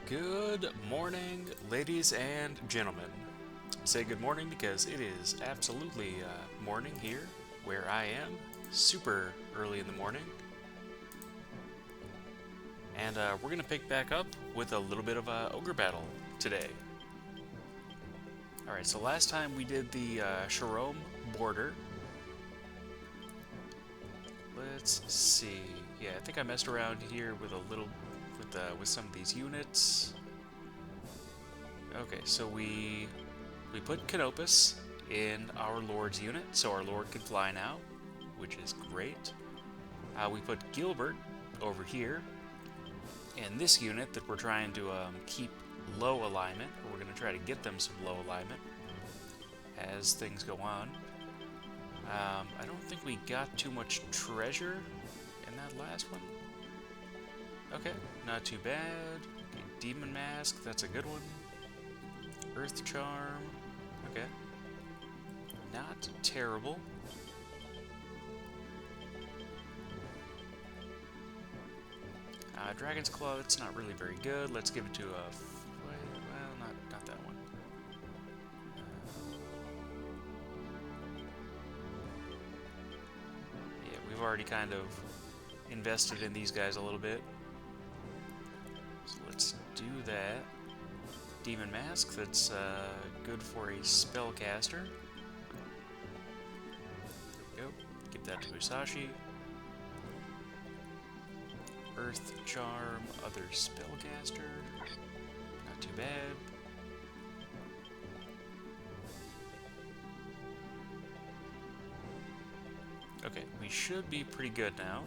Good morning, ladies and gentlemen. I say good morning because it is absolutely morning here where I am, super early in the morning. And we're going to pick back up with a little bit of a ogre battle today. Alright, so last time we did the Sharome border. Let's see. Yeah, I think I messed around here with a little with some of these units. Okay, so we put Canopus in our Lord's unit, so our Lord can fly now, which is great. We put Gilbert over here, and this unit that we're trying to keep low alignment, or we're going to try to get them some low alignment as things go on. I don't think we got too much treasure in that last one. Okay, not too bad. Okay, Demon Mask, that's a good one. Earth Charm, okay. Not terrible. Dragon's Claw, that's not really very good. Let's give it to a... well, not that one. Yeah, we've already kind of invested in these guys a little bit. So let's do that. Demon Mask, that's good for a spellcaster. There we go. Give that to Musashi. Earth Charm, other spellcaster. Not too bad. Okay, we should be pretty good now.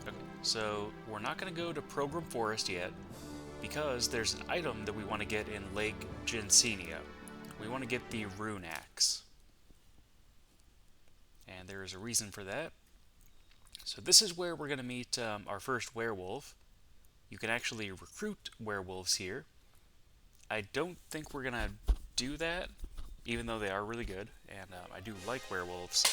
Okay, so we're not going to go to Program Forest yet, because there's an item that we want to get in Lake Jansenia. We want to get the Rune Axe. And there is a reason for that. So this is where we're going to meet our first werewolf. You can actually recruit werewolves here. I don't think we're going to do that, even though they are really good, and I do like werewolves.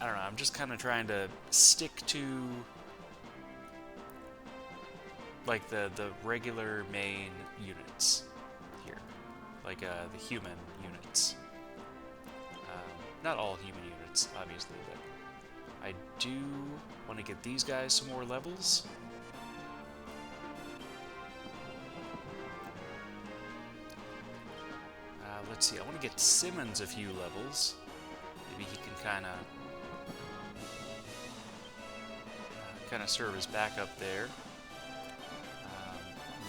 I don't know, I'm just kind of trying to stick to like the regular main units here, like the human units. Not all human units, obviously, but I do want to get these guys some more levels. Let's see, I want to get Simmons a few levels. Maybe he can kind of serve as backup there.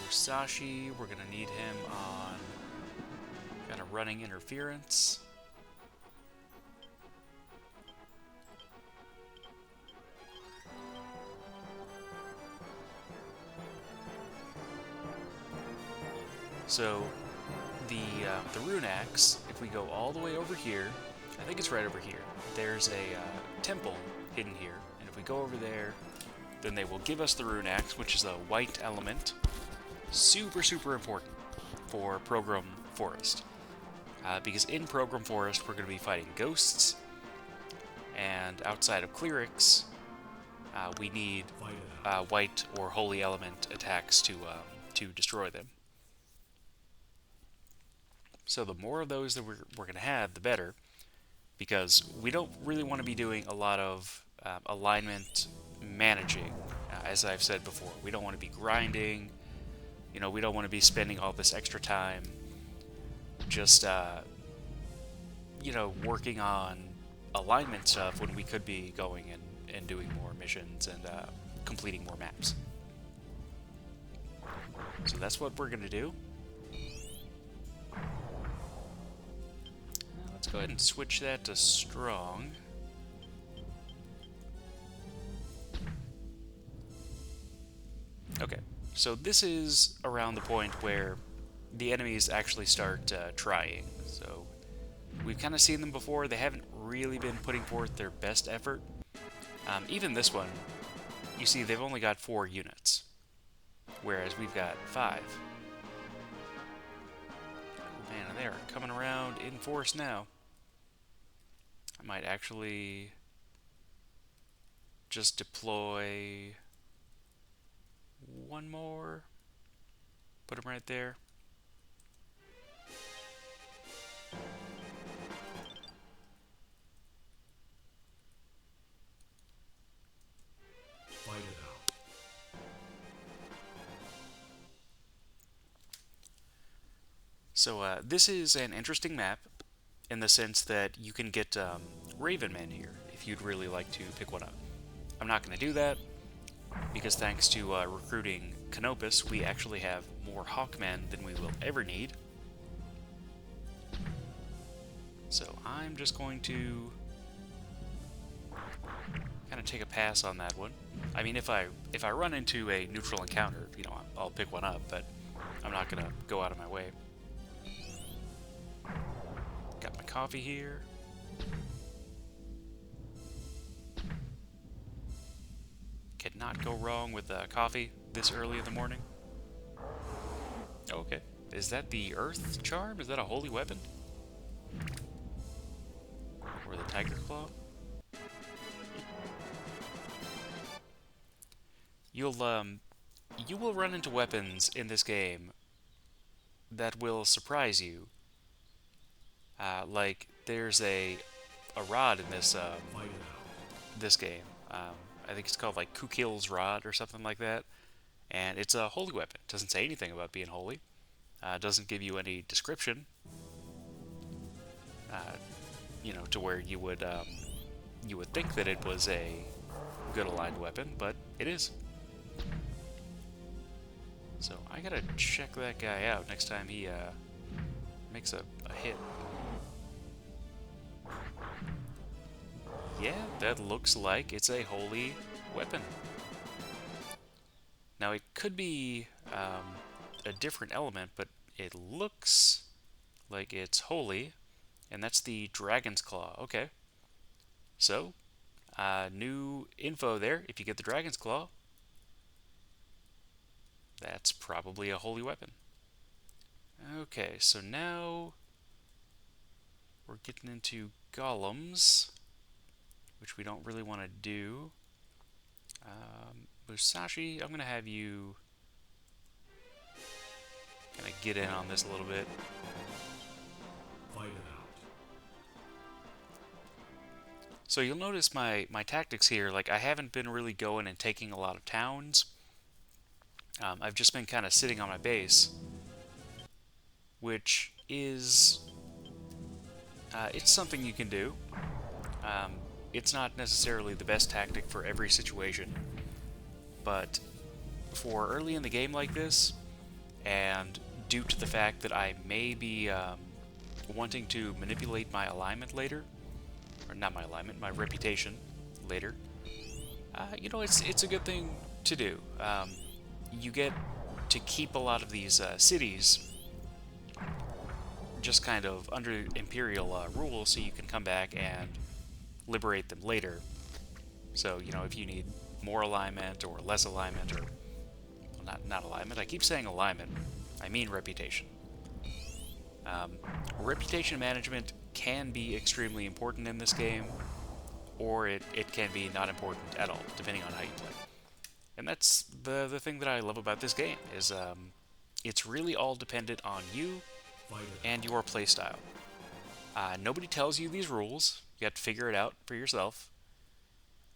Musashi, we're going to need him on kind of running interference. So the Rune Axe, if we go all the way over here, I think it's right over here, there's a temple hidden here, and if we go over there, then they will give us the Rune Axe, which is a white element. Super, super important for Program Forest. Because in Program Forest, we're going to be fighting ghosts, and outside of clerics, we need white or holy element attacks to destroy them. So the more of those that we're going to have, the better, because we don't really want to be doing a lot of alignment managing, as I've said before. We don't want to be grinding, we don't want to be spending all this extra time just, working on alignment stuff when we could be going and doing more missions and completing more maps. So that's what we're going to do. Let's go ahead and switch that to strong. Okay, so this is around the point where the enemies actually start trying. So we've kind of seen them before. They haven't really been putting forth their best effort. Even this one, you see they've only got 4 units, whereas we've got 5. Man, they are coming around in force now. I might actually just deploy one more. Put him right there. Fight it out. So this is an interesting map in the sense that you can get Raven Men here if you'd really like to pick one up. I'm not going to do that because thanks to recruiting Canopus, we actually have more Hawkmen than we will ever need. So I'm just going to kind of take a pass on that one. I mean, if I run into a neutral encounter, you know, I'll pick one up, but I'm not going to go out of my way. Got my coffee here. Cannot go wrong with coffee this early in the morning. Okay. Is that the Earth Charm? Is that a holy weapon? Or the Tiger Claw? You will run into weapons in this game that will surprise you. Like there's a rod in this this game. I think it's called like Kukil's Rod or something like that, and it's a holy weapon. It doesn't say anything about being holy. Doesn't give you any description. You know, to where you would think that it was a good aligned weapon, but it is. So I gotta check that guy out next time he makes a hit. Yeah, that looks like it's a holy weapon. Now it could be a different element, but it looks like it's holy, and that's the Dragon's Claw. Okay. So, new info there. If you get the Dragon's Claw, that's probably a holy weapon. Okay, so now we're getting into golems, which we don't really want to do. Musashi, I'm going to have you kind of get in on this a little bit. Fight it out. So you'll notice my tactics here, like I haven't been really going and taking a lot of towns. I've just been kind of sitting on my base, which is it's something you can do. It's not necessarily the best tactic for every situation, but for early in the game like this, and due to the fact that I may be wanting to manipulate my alignment later, or not my alignment, my reputation later, you know, it's a good thing to do. You get to keep a lot of these cities just kind of under Imperial rule, so you can come back and liberate them later. So, you know, if you need more alignment or less alignment, or well, not alignment, I keep saying alignment, I mean reputation. Reputation management can be extremely important in this game, or it can be not important at all, depending on how you play. And that's the thing that I love about this game, is it's really all dependent on you and your playstyle. Nobody tells you these rules. You have to figure it out for yourself.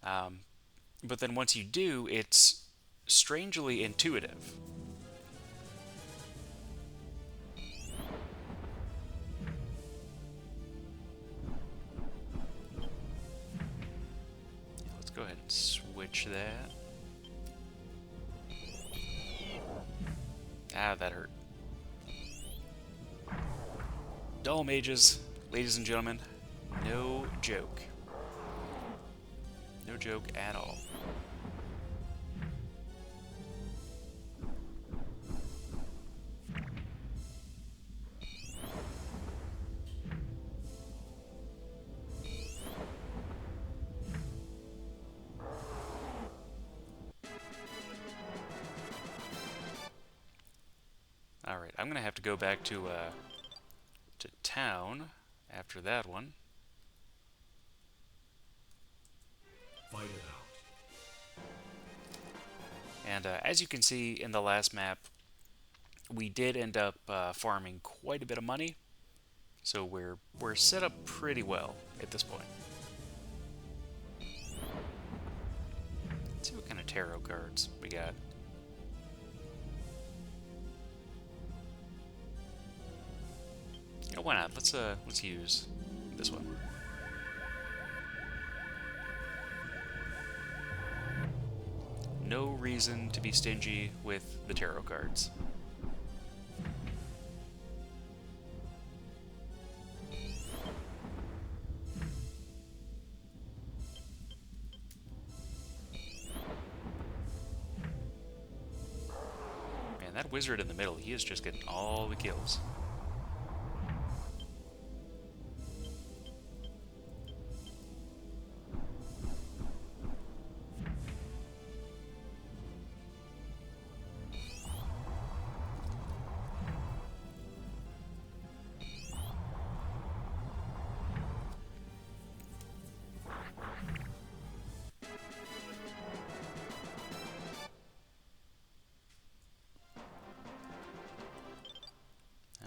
But then once you do, it's strangely intuitive. Let's go ahead and switch that. Ah, that hurt. Dull mages, ladies and gentlemen, no joke. No joke at all. Alright, I'm gonna have to go back to town after that one. Fight it out. And as you can see in the last map, we did end up farming quite a bit of money, so we're set up pretty well at this point. Let's see what kind of tarot cards we got. You know, why not? Let's use this one. No reason to be stingy with the tarot cards. Man, that wizard in the middle, he is just getting all the kills.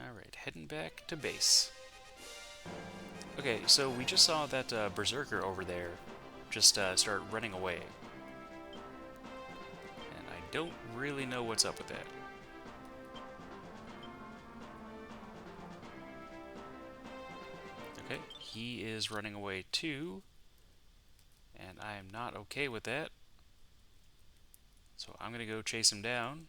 Alright, heading back to base. Okay, so we just saw that berserker over there just start running away. And I don't really know what's up with that. Okay, he is running away too. And I am not okay with that. So I'm going to go chase him down.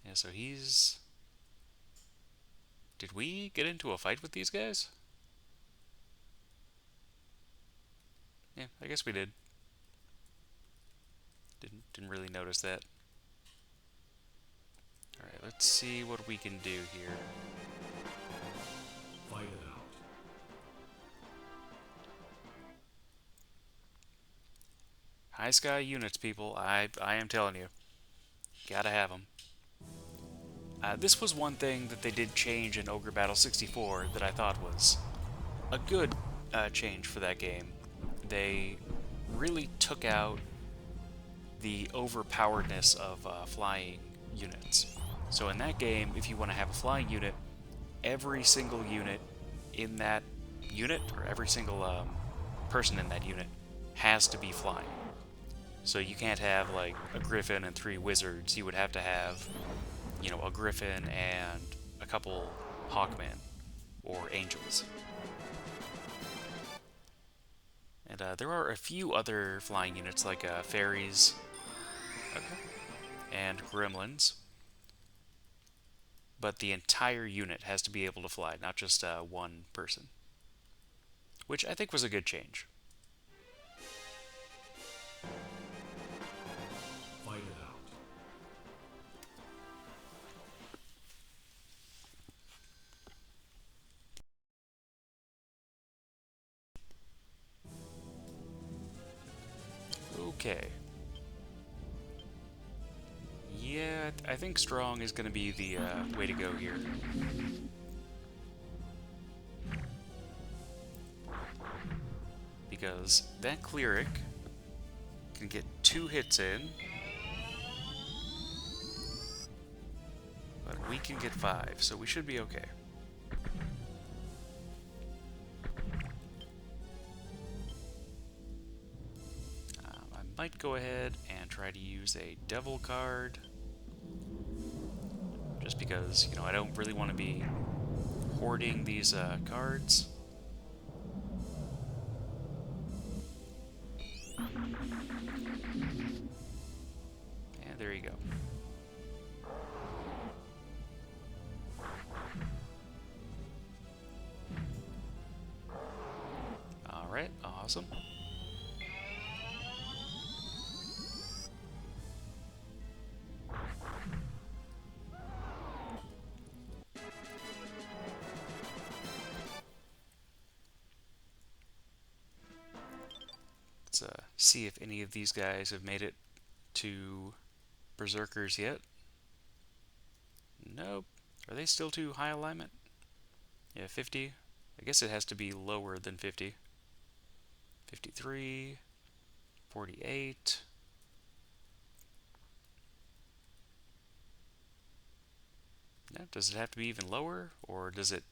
Yeah, so he's... Did we get into a fight with these guys? Yeah, I guess we did. Didn't really notice that. Alright, let's see what we can do here. Fight it out. High sky units, people. I am telling you. Gotta have them. This was one thing that they did change in Ogre Battle 64 that I thought was a good change for that game. They really took out the overpoweredness of flying units. So in that game, if you want to have a flying unit, every single unit in that unit, or every single person in that unit, has to be flying. So you can't have like a griffin and 3 wizards. You would have to have, you know, a griffin and a couple hawkmen or angels. And there are a few other flying units like fairies and gremlins. But the entire unit has to be able to fly, not just one person. Which I think was a good change. Fight it out. Okay. Yeah, I think strong is going to be the way to go here. Because that cleric can get 2 hits in, but we can get 5, so we should be okay. I might go ahead and try to use a devil card. Just because, you know, I don't really want to be hoarding these cards. And there you go. Alright, awesome. Let's see if any of these guys have made it to Berserkers yet. Nope. Are they still too high alignment? Yeah, 50. I guess it has to be lower than 50. 53, 48. No, does it have to be even lower? Or does it...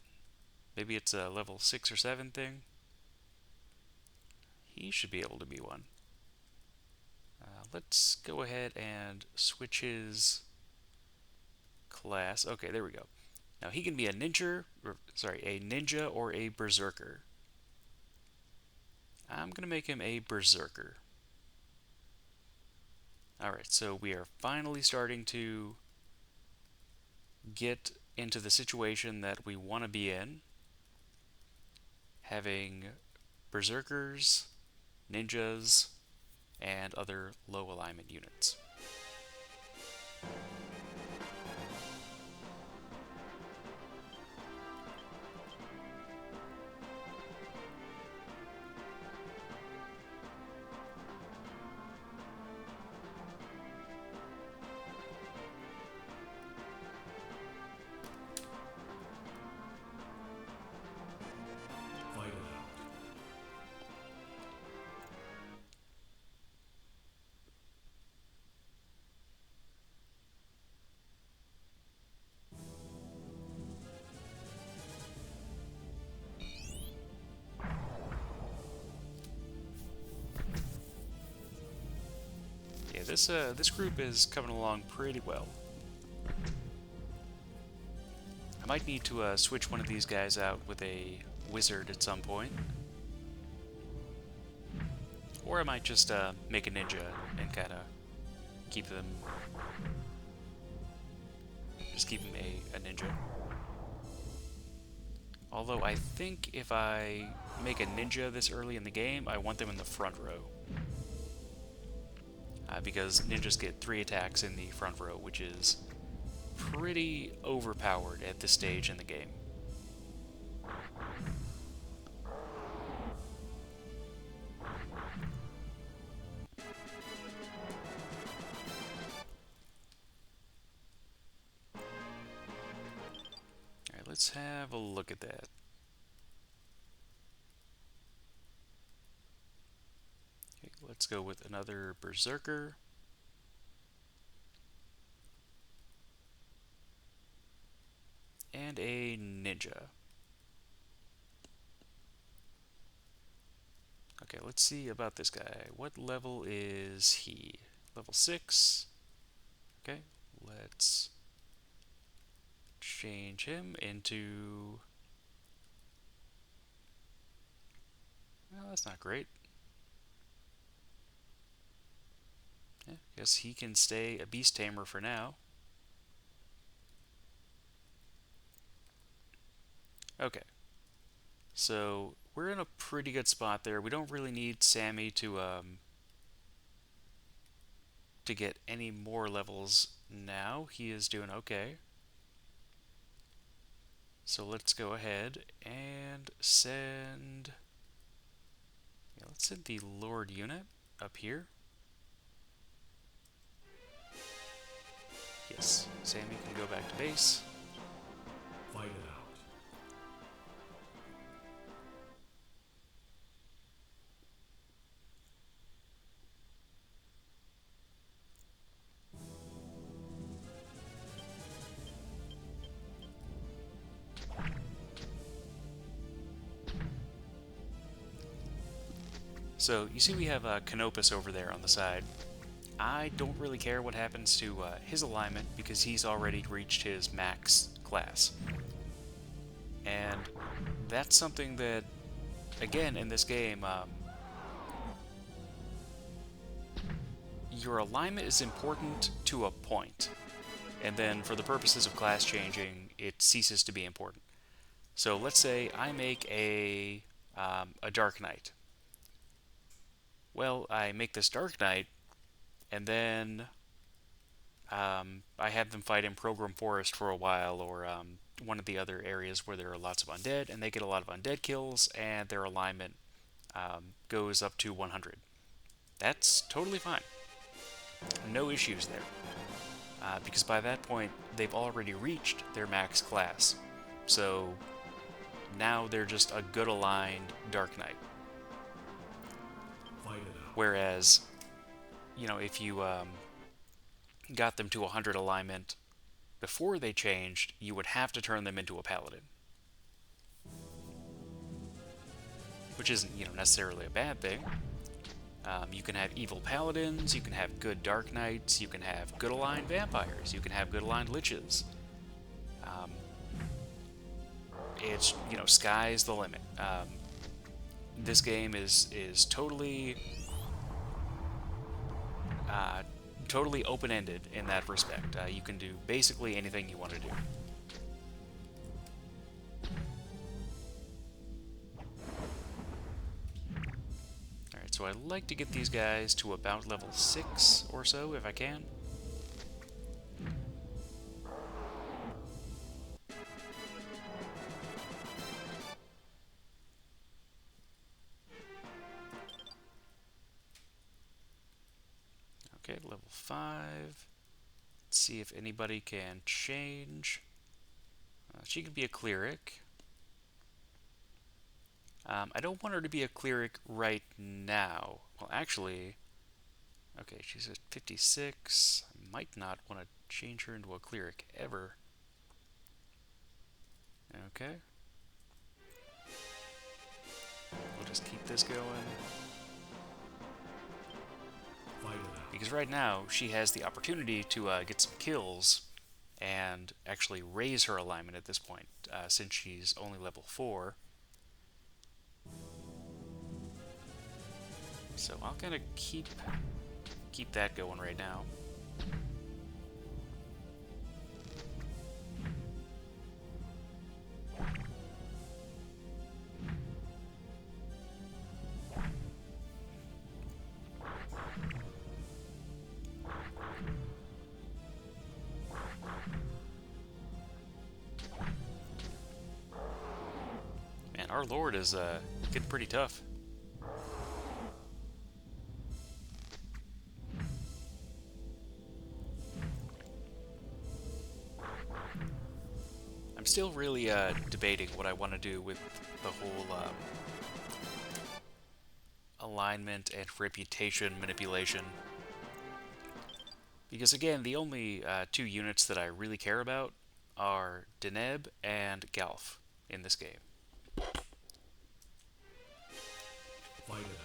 Maybe it's a level 6 or 7 thing? He should be able to be one. Let's go ahead and switch his class. Okay, there we go. Now he can be a ninja, a ninja or a berserker. I'm gonna make him a berserker. Alright, so we are finally starting to get into the situation that we want to be in. Having berserkers, ninjas, and other low alignment units. Fight it out. Yeah, this group is coming along pretty well. I might need to switch one of these guys out with a wizard at some point. Or I might just make a ninja and kind of keep them... Just keep him a ninja. Although I think if I make a ninja this early in the game, I want them in the front row. Because ninjas get 3 attacks in the front row, which is pretty overpowered at this stage in the game. Alright, let's have a look at that. Okay, let's go with another berserker. And a ninja. Okay, let's see about this guy. What level is he? Level 6. Okay, let's change him into... Well, that's not great. Yeah, guess he can stay a beast tamer for now. Okay. So, we're in a pretty good spot there. We don't really need Sammy to get any more levels now. He is doing okay. So let's go ahead and send... Yeah, let's send the Lord unit up here. Yes, Sammy can go back to base. Fight it out. So, you see we have Canopus over there on the side. I don't really care what happens to his alignment because he's already reached his max class. And that's something that, again, in this game, your alignment is important to a point. And then for the purposes of class changing, it ceases to be important. So let's say I make a Dark Knight. Well, I make this Dark Knight, and then I have them fight in Program Forest for a while, or one of the other areas where there are lots of undead, and they get a lot of undead kills, and their alignment goes up to 100. That's totally fine. No issues there. because by that point they've already reached their max class. So now they're just a good aligned Dark Knight. Fight it out. Whereas, if you got them to 100 alignment before they changed, you would have to turn them into a Paladin. Which isn't, necessarily a bad thing. You can have evil Paladins, you can have good Dark Knights, you can have good aligned Vampires, you can have good aligned Liches. It's, sky's the limit. This game is totally totally open-ended in that respect. You can do basically anything you want to do. Alright, so I'd like to get these guys to about level 6 or so, if I can. Okay, level 5. Let's see if anybody can change. She could be a cleric. I don't want her to be a cleric right now. Well, actually, okay, she's at 56. I might not want to change her into a cleric ever. Okay. We'll just keep this going. Fight it out. Because right now, she has the opportunity to get some kills and actually raise her alignment at this point, since she's only level 4. So I'll kind of keep that going right now. Man, our Lord is getting pretty tough. I'm still really debating what I want to do with the whole alignment and reputation manipulation. Because again, the only 2 units that I really care about are Deneb and Galf in this game. Fight it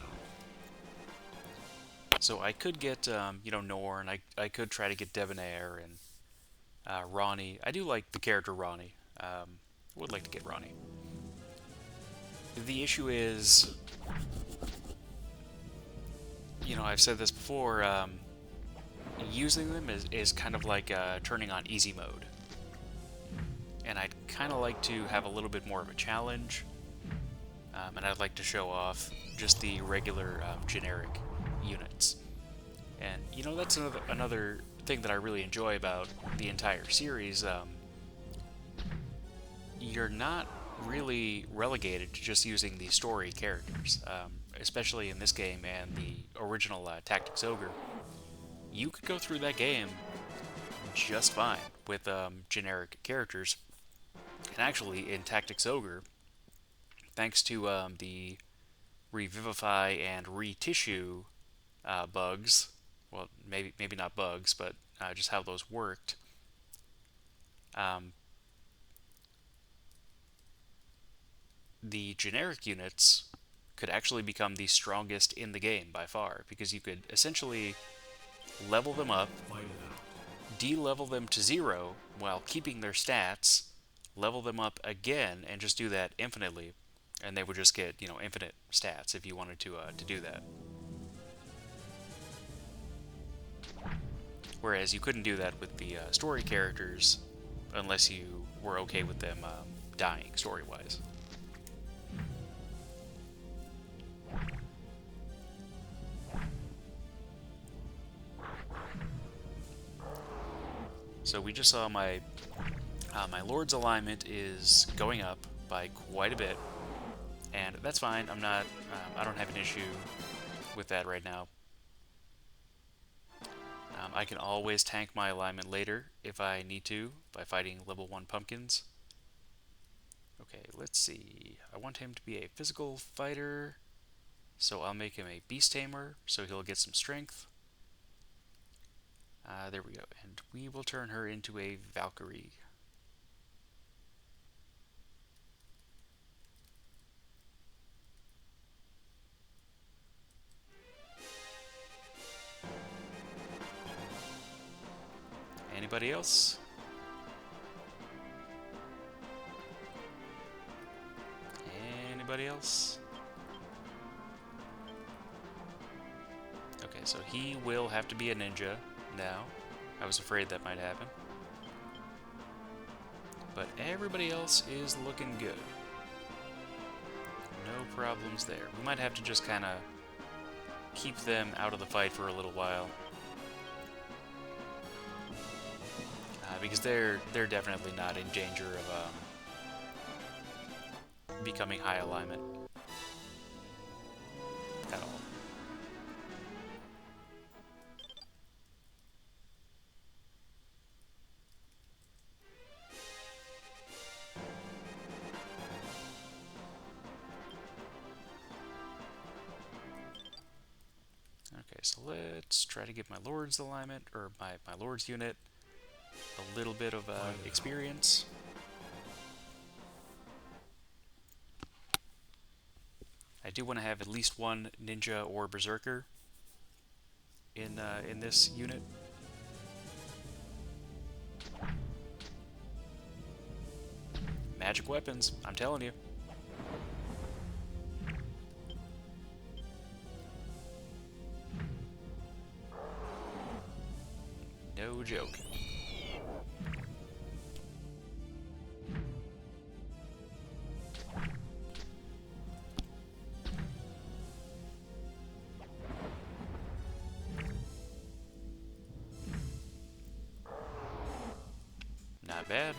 out. So I could get, Norn, I could try to get Debonair and Ronnie. I do like the character Ronnie. Would like to get Ronnie. The issue is, I've said this before, using them is kind of like turning on easy mode. And I'd kind of like to have a little bit more of a challenge. And I'd like to show off just the regular generic units. And, that's another thing that I really enjoy about the entire series. You're not really relegated to just using the story characters, especially in this game and the original Tactics Ogre. You could go through that game just fine with generic characters. And actually, in Tactics Ogre, thanks to the revivify and retissue bugs, well, maybe not bugs, but just how those worked, the generic units could actually become the strongest in the game by far, because you could essentially level them up, Fight it out. de-level them to 0 while keeping their stats, level them up again, and just do that infinitely, and they would just get, infinite stats if you wanted to do that. Whereas you couldn't do that with the story characters unless you were okay with them dying story-wise. So we just saw my Lord's alignment is going up by quite a bit, and that's fine. I don't have an issue with that right now. I can always tank my alignment later if I need to by fighting level 1 pumpkins. Okay, let's see. I want him to be a physical fighter, so I'll make him a beast tamer, so he'll get some strength. There we go. And we will turn her into a Valkyrie. Anybody else? Anybody else? Okay, so he will have to be a ninja now. I was afraid that might happen. But everybody else is looking good. No problems there. We might have to just kind of keep them out of the fight for a little while. Because they're definitely not in danger of becoming high alignment at all. Okay, so let's try to give my Lord's alignment, or my Lord's unit, a little bit of experience. I do want to have at least one ninja or berserker in this unit. Magic weapons, I'm telling you. No joke. Not bad.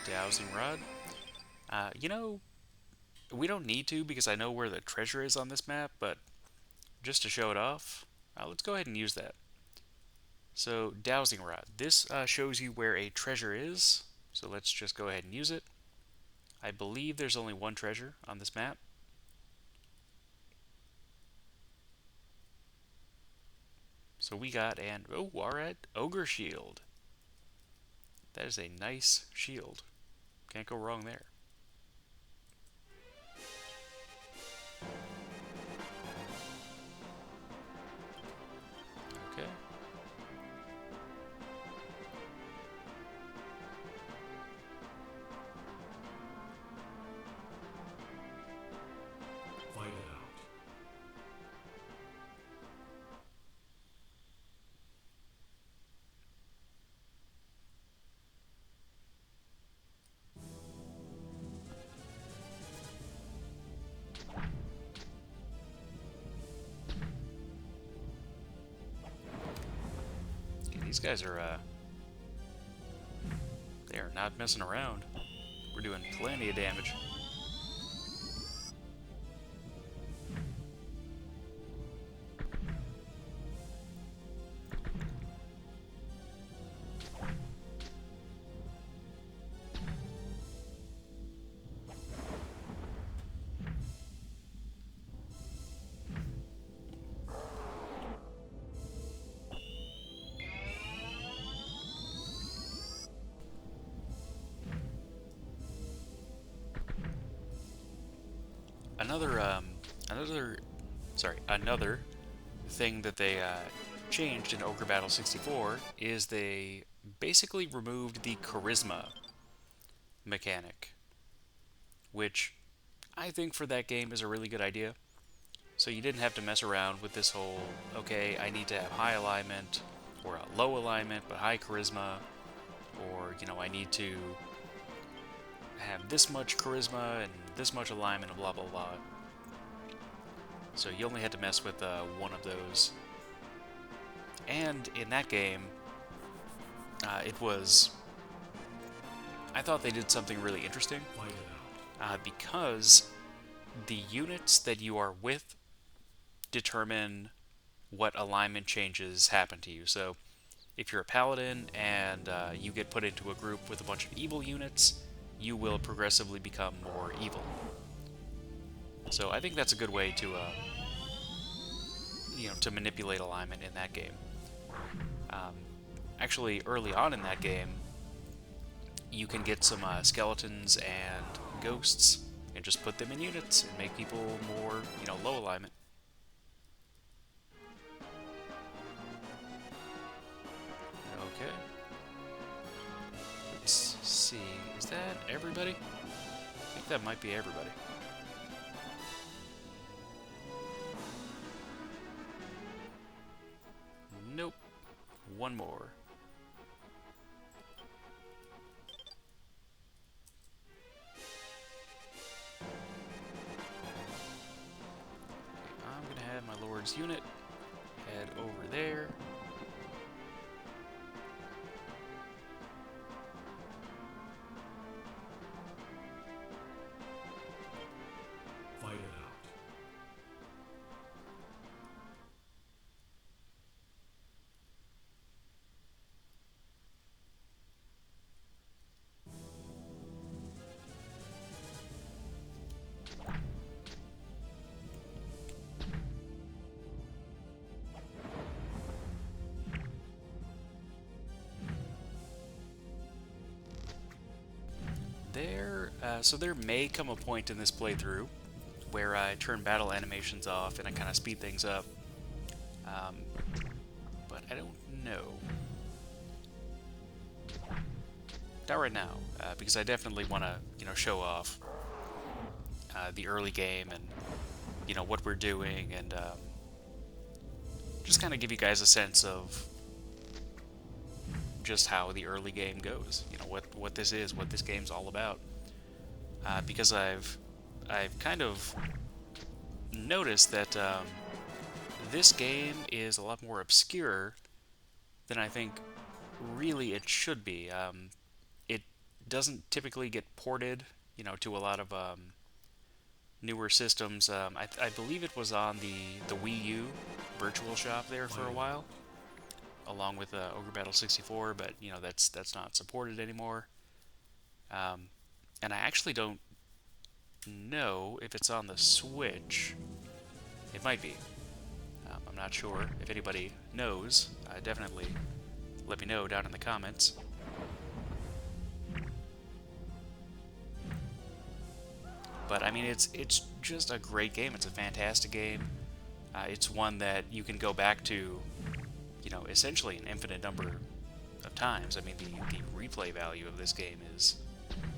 Dowsing rod. You know, we don't need to because I know where the treasure is on this map, but just to show it off, let's go ahead and use that. So, dowsing rod. This shows you where a treasure is, so let's just go ahead and use it. I believe there's only one treasure on this map. So we got an, oh, alright, Ogre shield. That is a nice shield. Can't go wrong there. Okay. Fight it out. Yeah, these guys are, they are not messing around. We're doing plenty of damage. Another thing that they changed in Ogre Battle 64 is they basically removed the charisma mechanic, which I think for that game is a really good idea. So you didn't have to mess around with this whole, okay, I need to have high alignment, or a low alignment but high charisma, or, you know, I need to have this much charisma and this much alignment and blah blah blah. So you only had to mess with one of those. And in that game, it was... I thought they did something really interesting. Fight it out. Because the units that you are with determine what alignment changes happen to you. So if you're a paladin and you get put into a group with a bunch of evil units, you will progressively become more evil. So I think that's a good way to, to manipulate alignment in that game. Actually, early on in that game, you can get some skeletons and ghosts and just put them in units and make people more, low alignment. Okay. Let's see. Is that everybody? I think that might be everybody. Nope. One more. I'm gonna have my Lord's unit head over there. Fight it out. So there may come a point in this playthrough where I turn battle animations off and I kind of speed things up. But I don't know. Not right now, because I definitely want to, show off the early game and, what we're doing and just kind of give you guys a sense of just how the early game goes. What this is, what this game's all about. Because I've kind of noticed that this game is a lot more obscure than I think really it should be. It doesn't typically get ported, to a lot of newer systems. I believe it was on the Wii U Virtual Shop there for a while, along with Ogre Battle 64, but that's not supported anymore. And I actually don't know if it's on the Switch. It might be. I'm not sure. If anybody knows, definitely let me know down in the comments. But I mean, it's just a great game. It's a fantastic game. It's one that you can go back to, essentially an infinite number of times. I mean, the replay value of this game is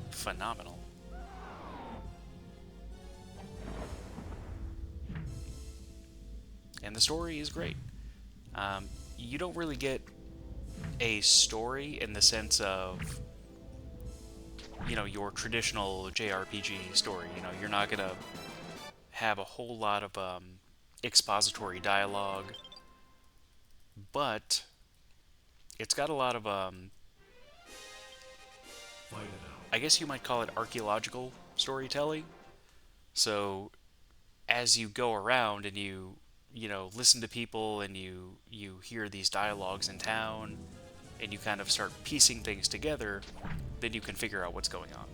phenomenal. And the story is great. You don't really get a story in the sense of, your traditional JRPG story. You're not going to have a whole lot of expository dialogue, but it's got a lot of, I guess you might call it archaeological storytelling. So as you go around and you listen to people and you hear these dialogues in town and you kind of start piecing things together, then you can figure out what's going on,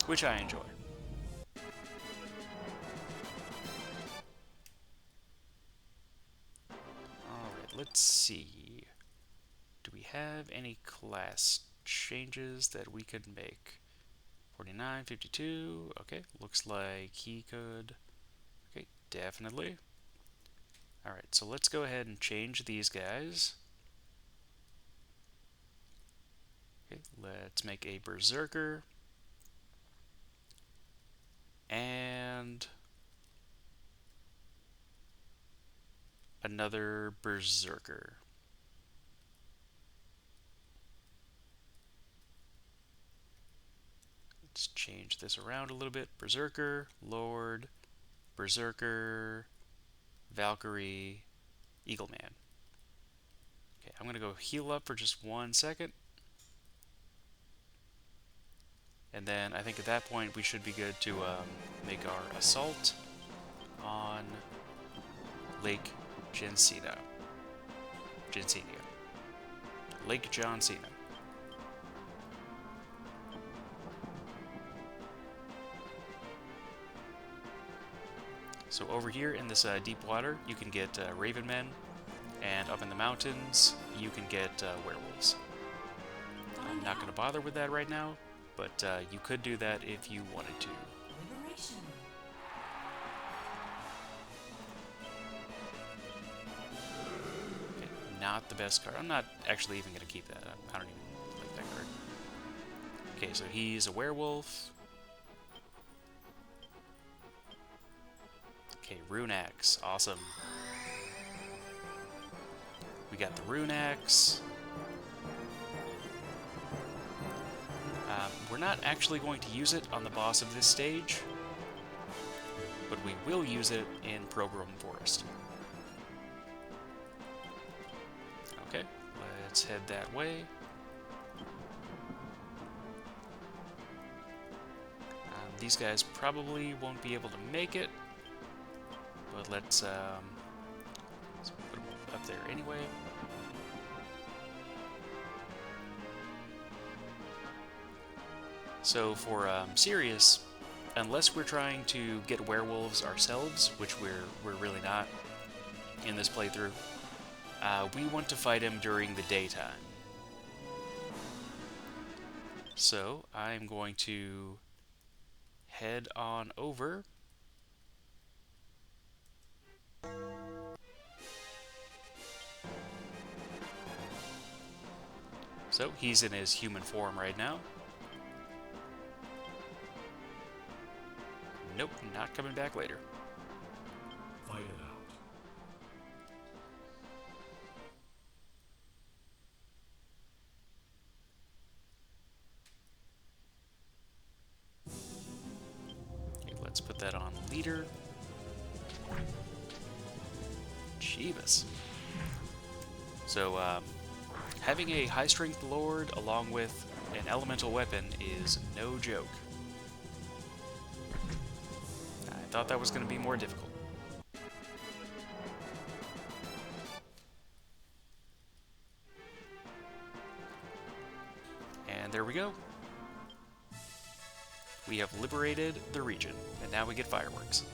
which I enjoy. Alright, let's see. Do we have any class changes that we could make? 49, 52, okay, looks like he could. Okay, definitely. Alright, so let's go ahead and change these guys. Okay, let's make a Berserker. And another Berserker. Let's change this around a little bit. Berserker, Lord, Berserker, Valkyrie, Eagleman. Okay, I'm going to go heal up for just 1 second. And then I think at that point we should be good to make our assault on Lake Jansenia. Lake Jansenia. So over here in this deep water, you can get raven men, and up in the mountains, you can get werewolves. I'm not going to bother with that right now, but you could do that if you wanted to. Liberation. Okay, not the best card. I'm not actually even going to keep that. I don't even like that card. Okay, so he's a werewolf. Okay, Rune Axe. Awesome. We got the Rune Axe. We're not actually going to use it on the boss of this stage, but we will use it in Program Forest. Okay, let's head that way. These guys probably won't be able to make it, but let's put them up there anyway. So for Sirius, unless we're trying to get werewolves ourselves, which we're really not in this playthrough, we want to fight him during the daytime. So I'm going to head on over. So he's in his human form right now. Nope, not coming back later. Fight it out. Okay, let's put that on leader. Jeebus. So, having a high-strength lord along with an elemental weapon is no joke. I thought that was going to be more difficult. And there we go. We have liberated the region, and now we get fireworks.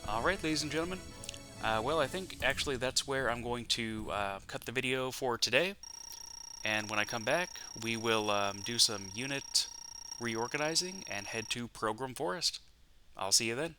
Alright, ladies and gentlemen. Well, I think actually that's where I'm going to cut the video for today. And when I come back, we will do some unit reorganizing and head to Program Forest. I'll see you then.